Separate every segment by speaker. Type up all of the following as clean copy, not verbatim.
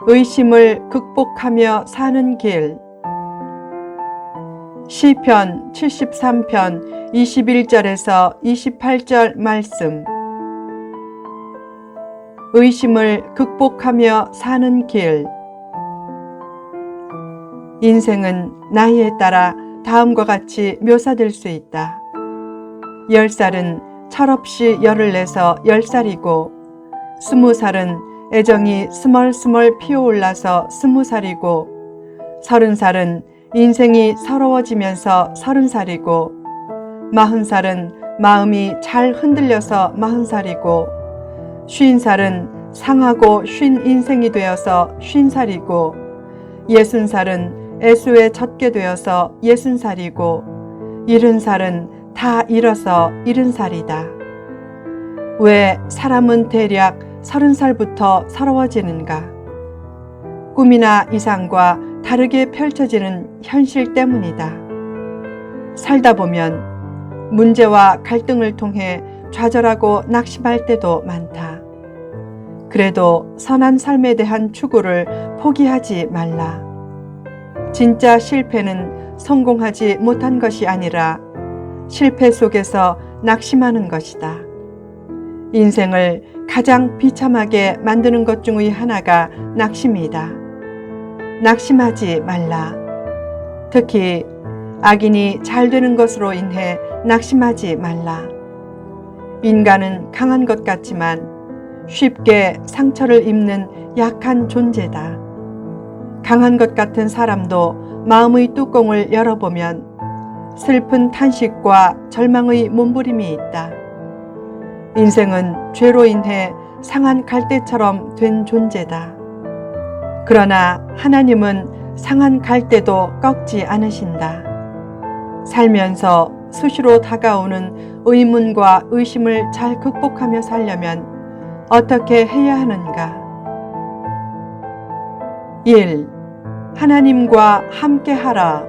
Speaker 1: 의심을 극복하며 사는 길. 시편 73편 21절에서 28절 말씀. 의심을 극복하며 사는 길. 인생은 나이에 따라 다음과 같이 묘사될 수 있다. 10살은 철없이 열을 내서 10살이고, 20살은 애정이 스멀스멀 피어올라서 20살이고, 30살은 인생이 서러워지면서 30살이고, 40살은 마음이 잘 흔들려서 40살이고, 50살은 상하고 쉰 인생이 되어서 50살이고, 60살은 애수에 젖게 되어서 60살이고, 70살은 다 잃어서 70살이다. 왜 사람은 대략 30살부터 서러워지는가? 꿈이나 이상과 다르게 펼쳐지는 현실 때문이다. 살다 보면 문제와 갈등을 통해 좌절하고 낙심할 때도 많다. 그래도 선한 삶에 대한 추구를 포기하지 말라. 진짜 실패는 성공하지 못한 것이 아니라 실패 속에서 낙심하는 것이다. 인생을 가장 비참하게 만드는 것 중의 하나가 낙심이다. 낙심하지 말라. 특히 악인이 잘 되는 것으로 인해 낙심하지 말라. 인간은 강한 것 같지만 쉽게 상처를 입는 약한 존재다. 강한 것 같은 사람도 마음의 뚜껑을 열어보면 슬픈 탄식과 절망의 몸부림이 있다. 인생은 죄로 인해 상한 갈대처럼 된 존재다. 그러나 하나님은 상한 갈대도 꺾지 않으신다. 살면서 수시로 다가오는 의문과 의심을 잘 극복하며 살려면 어떻게 해야 하는가? 1. 하나님과 함께하라.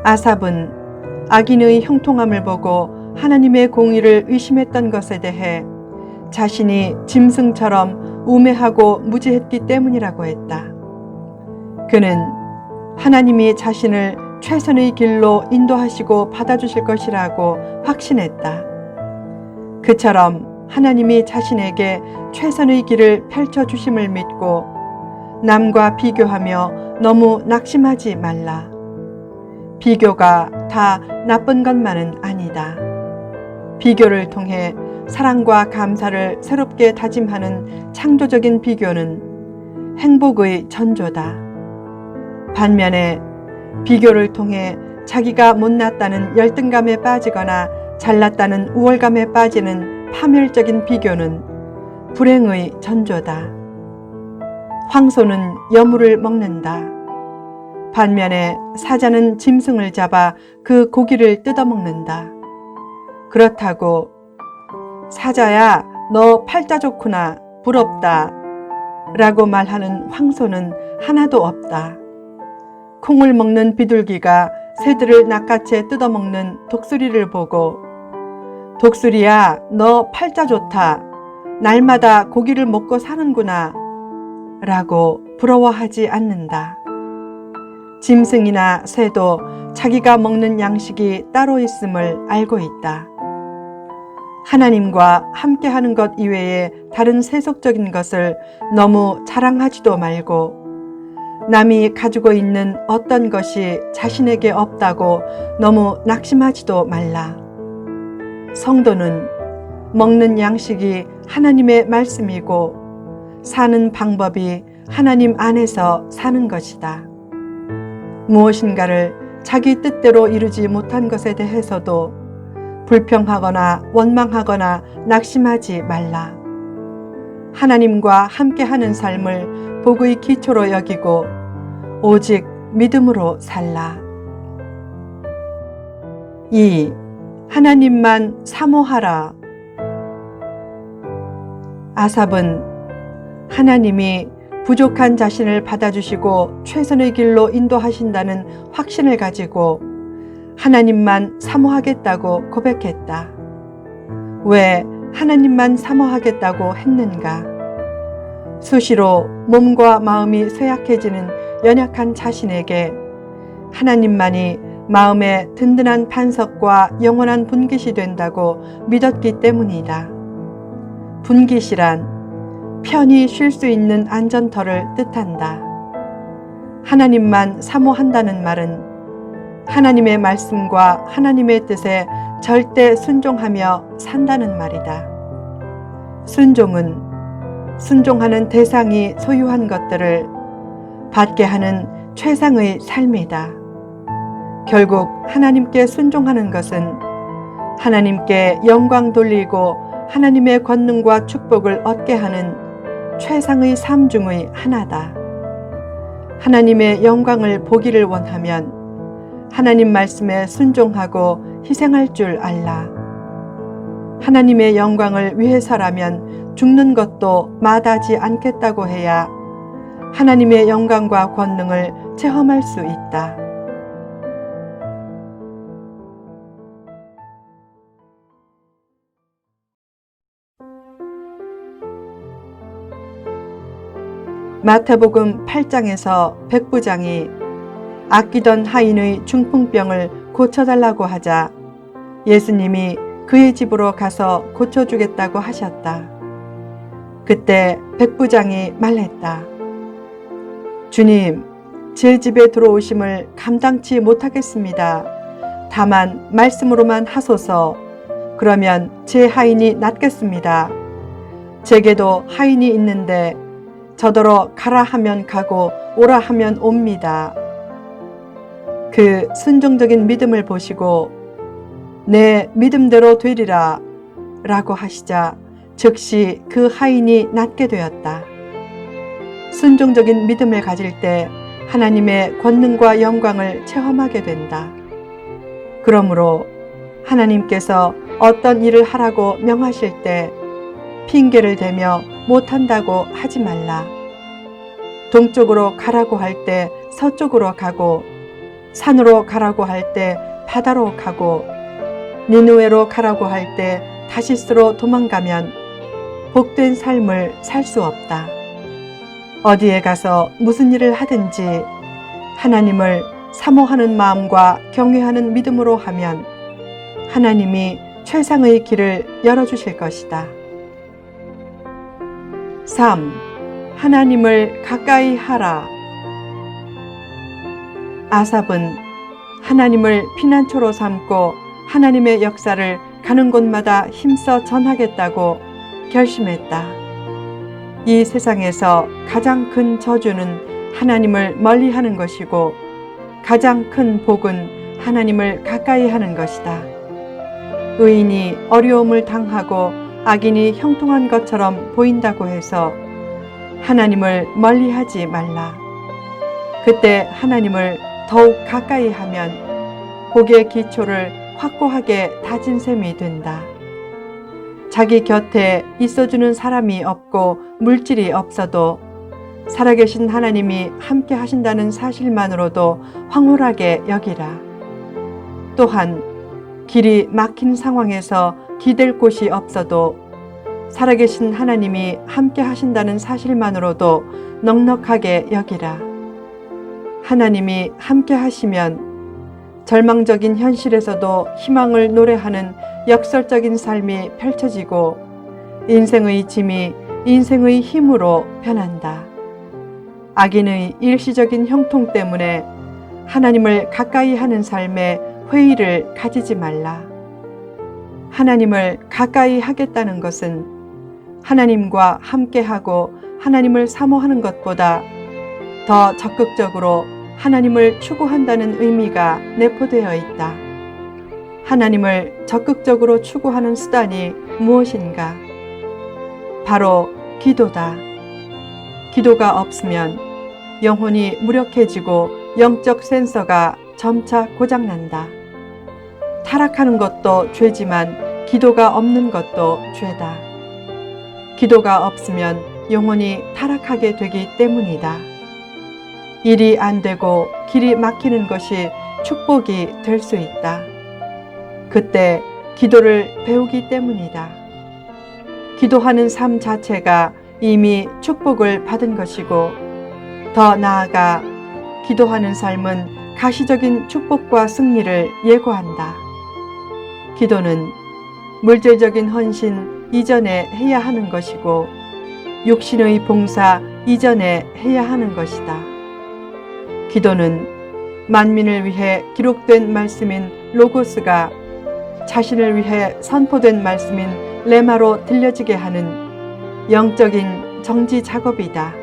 Speaker 1: 아삽은 악인의 형통함을 보고 하나님의 공의를 의심했던 것에 대해 자신이 짐승처럼 우매하고 무지했기 때문이라고 했다. 그는 하나님이 자신을 최선의 길로 인도하시고 받아주실 것이라고 확신했다. 그처럼 하나님이 자신에게 최선의 길을 펼쳐주심을 믿고 남과 비교하며 너무 낙심하지 말라. 비교가 다 나쁜 것만은 아니다. 비교를 통해 사랑과 감사를 새롭게 다짐하는 창조적인 비교는 행복의 전조다. 반면에 비교를 통해 자기가 못났다는 열등감에 빠지거나 잘났다는 우월감에 빠지는 파멸적인 비교는 불행의 전조다. 황소는 여물을 먹는다. 반면에 사자는 짐승을 잡아 그 고기를 뜯어먹는다. 그렇다고 사자야, 너 팔자 좋구나, 부럽다 라고 말하는 황소는 하나도 없다. 콩을 먹는 비둘기가 새들을 낚아채 뜯어먹는 독수리를 보고 독수리야, 너 팔자 좋다, 날마다 고기를 먹고 사는구나 라고 부러워하지 않는다. 짐승이나 새도 자기가 먹는 양식이 따로 있음을 알고 있다. 하나님과 함께하는 것 이외에 다른 세속적인 것을 너무 자랑하지도 말고 남이 가지고 있는 어떤 것이 자신에게 없다고 너무 낙심하지도 말라. 성도는 먹는 양식이 하나님의 말씀이고 사는 방법이 하나님 안에서 사는 것이다. 무엇인가를 자기 뜻대로 이루지 못한 것에 대해서도 불평하거나 원망하거나 낙심하지 말라. 하나님과 함께하는 삶을 복의 기초로 여기고 오직 믿음으로 살라. 2. 하나님만 사모하라. 아삽은 하나님이 부족한 자신을 받아주시고 최선의 길로 인도하신다는 확신을 가지고 하나님만 사모하겠다고 고백했다. 왜 하나님만 사모하겠다고 했는가? 수시로 몸과 마음이 쇠약해지는 연약한 자신에게 하나님만이 마음의 든든한 반석과 영원한 분깃이 된다고 믿었기 때문이다. 분깃이란 편히 쉴 수 있는 안전터를 뜻한다. 하나님만 사모한다는 말은 하나님의 말씀과 하나님의 뜻에 절대 순종하며 산다는 말이다. 순종은 순종하는 대상이 소유한 것들을 받게 하는 최상의 삶이다. 결국 하나님께 순종하는 것은 하나님께 영광 돌리고 하나님의 권능과 축복을 얻게 하는 최상의 삶 중의 하나다. 하나님의 영광을 보기를 원하면 하나님 말씀에 순종하고 희생할 줄 알라. 하나님의 영광을 위해서라면 죽는 것도 마다하지 않겠다고 해야 하나님의 영광과 권능을 체험할 수 있다. 마태복음 8장에서 백부장이 아끼던 하인의 중풍병을 고쳐달라고 하자 예수님이 그의 집으로 가서 고쳐주겠다고 하셨다. 그때 백부장이 말했다. 주님, 제 집에 들어오심을 감당치 못하겠습니다. 다만 말씀으로만 하소서. 그러면 제 하인이 낫겠습니다. 제게도 하인이 있는데 저더러 가라 하면 가고 오라 하면 옵니다. 그 순종적인 믿음을 보시고 내 믿음대로 되리라 라고 하시자 즉시 그 하인이 낫게 되었다. 순종적인 믿음을 가질 때 하나님의 권능과 영광을 체험하게 된다. 그러므로 하나님께서 어떤 일을 하라고 명하실 때 핑계를 대며 못한다고 하지 말라. 동쪽으로 가라고 할 때 서쪽으로 가고 산으로 가라고 할 때 바다로 가고 니느웨로 가라고 할 때 다시스로 도망가면 복된 삶을 살 수 없다. 어디에 가서 무슨 일을 하든지 하나님을 사모하는 마음과 경외하는 믿음으로 하면 하나님이 최상의 길을 열어주실 것이다. 3. 하나님을 가까이 하라. 아삽은 하나님을 피난처로 삼고 하나님의 역사를 가는 곳마다 힘써 전하겠다고 결심했다. 이 세상에서 가장 큰 저주는 하나님을 멀리하는 것이고 가장 큰 복은 하나님을 가까이 하는 것이다. 의인이 어려움을 당하고 악인이 형통한 것처럼 보인다고 해서 하나님을 멀리하지 말라. 그때 하나님을 더욱 가까이 하면 복의 기초를 확고하게 다진 셈이 된다. 자기 곁에 있어주는 사람이 없고 물질이 없어도 살아계신 하나님이 함께 하신다는 사실만으로도 황홀하게 여기라. 또한 길이 막힌 상황에서 기댈 곳이 없어도 살아계신 하나님이 함께 하신다는 사실만으로도 넉넉하게 여기라. 하나님이 함께 하시면 절망적인 현실에서도 희망을 노래하는 역설적인 삶이 펼쳐지고 인생의 짐이 인생의 힘으로 변한다. 악인의 일시적인 형통 때문에 하나님을 가까이 하는 삶에 회의를 가지지 말라. 하나님을 가까이 하겠다는 것은 하나님과 함께하고 하나님을 사모하는 것보다 더 적극적으로 하나님을 추구한다는 의미가 내포되어 있다. 하나님을 적극적으로 추구하는 수단이 무엇인가? 바로 기도다. 기도가 없으면 영혼이 무력해지고 영적 센서가 점차 고장난다. 타락하는 것도 죄지만 기도가 없는 것도 죄다. 기도가 없으면 영혼이 타락하게 되기 때문이다. 일이 안 되고 길이 막히는 것이 축복이 될 수 있다. 그때 기도를 배우기 때문이다. 기도하는 삶 자체가 이미 축복을 받은 것이고, 더 나아가 기도하는 삶은 가시적인 축복과 승리를 예고한다. 기도는 물질적인 헌신 이전에 해야 하는 것이고, 육신의 봉사 이전에 해야 하는 것이다. 기도는 만민을 위해 기록된 말씀인 로고스가 자신을 위해 선포된 말씀인 레마로 들려지게 하는 영적인 정지 작업이다.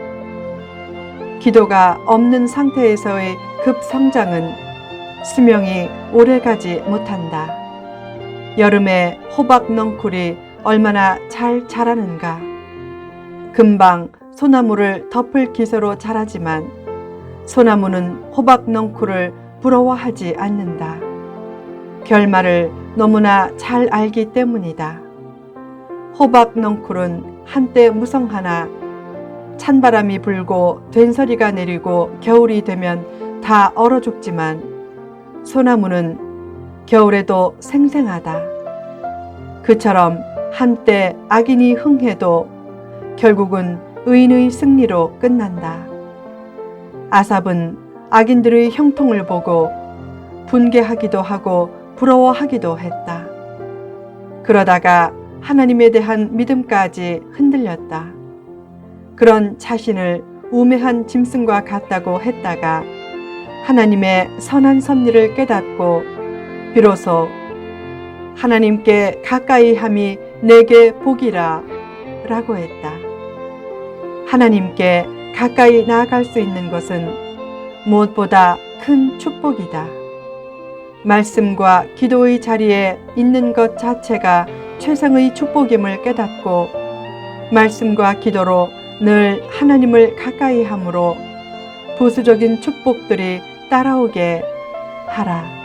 Speaker 1: 기도가 없는 상태에서의 급성장은 수명이 오래가지 못한다. 여름에 호박 넝쿨이 얼마나 잘 자라는가. 금방 소나무를 덮을 기세로 자라지만 소나무는 호박 넝쿨을 부러워하지 않는다. 결말을 너무나 잘 알기 때문이다. 호박 넝쿨은 한때 무성하나 찬바람이 불고 된서리가 내리고 겨울이 되면 다 얼어 죽지만 소나무는 겨울에도 생생하다. 그처럼 한때 악인이 흥해도 결국은 의인의 승리로 끝난다. 아삽은 악인들의 형통을 보고 분개하기도 하고 부러워하기도 했다. 그러다가 하나님에 대한 믿음까지 흔들렸다. 그런 자신을 우매한 짐승과 같다고 했다가 하나님의 선한 섭리를 깨닫고 비로소 하나님께 가까이 함이 내게 복이라 라고 했다. 하나님께 가까이 나아갈 수 있는 것은 무엇보다 큰 축복이다. 말씀과 기도의 자리에 있는 것 자체가 최상의 축복임을 깨닫고 말씀과 기도로 늘 하나님을 가까이 함으로 부수적인 축복들이 따라오게 하라.